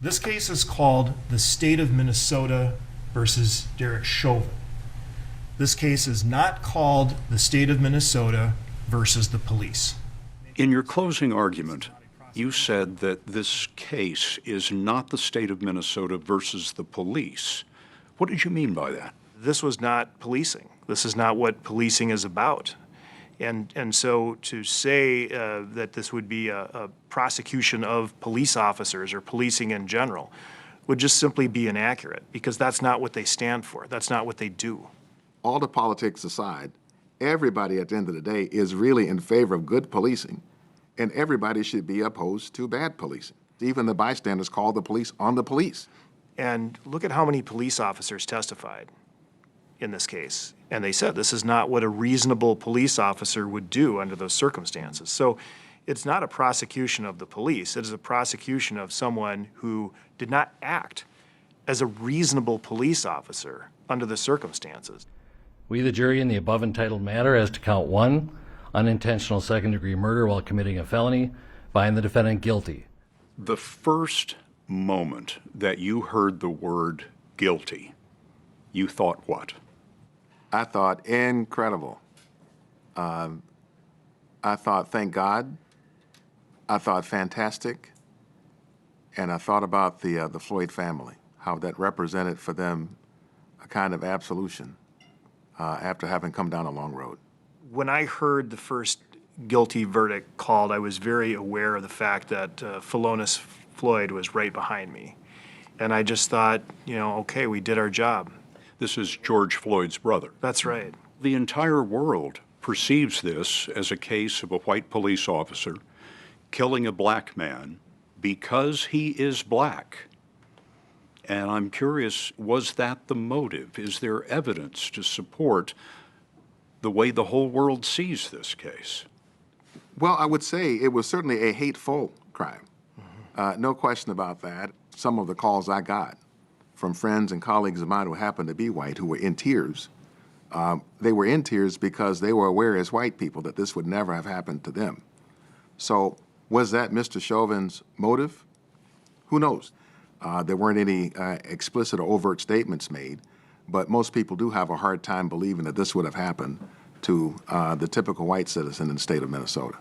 This case is called the State of Minnesota versus Derek Chauvin. This case is not called the State of Minnesota versus the police. In your closing argument, you said that this case is not the state of Minnesota versus the police. What did you mean by that? This was not policing. This is not what policing is about. And so to say that this would be a prosecution of police officers or policing in general would just simply be inaccurate, because that's not what they stand for. That's not what they do. All the politics aside, everybody at the end of the day is really in favor of good policing, and everybody should be opposed to bad policing. Even the bystanders call the police on the police. And look at how many police officers testified in this case. And they said this is not what a reasonable police officer would do under those circumstances. So it's not a prosecution of the police. It is a prosecution of someone who did not act as a reasonable police officer under the circumstances. We, the jury, in the above entitled matter as to count 1, unintentional second-degree murder while committing a felony, find the defendant guilty. The first moment that you heard the word guilty, you thought what? I thought, incredible. I thought, thank God. I thought, fantastic. And I thought about the Floyd family, how that represented for them a kind of absolution after having come down a long road. When I heard the first guilty verdict called, I was very aware of the fact that Philonous Floyd was right behind me. And I just thought, okay, we did our job. This is George Floyd's brother. That's right. The entire world perceives this as a case of a white police officer killing a black man because he is black. And I'm curious, was that the motive? Is there evidence to support the way the whole world sees this case? Well, I would say it was certainly a hateful crime. No question about that. Some of the calls I got from friends and colleagues of mine who happened to be white, who were in tears, they were in tears because they were aware as white people that this would never have happened to them. So was that Mr. Chauvin's motive? Who knows? There weren't any explicit or overt statements made, but most people do have a hard time believing that this would have happened to the typical white citizen in the state of Minnesota.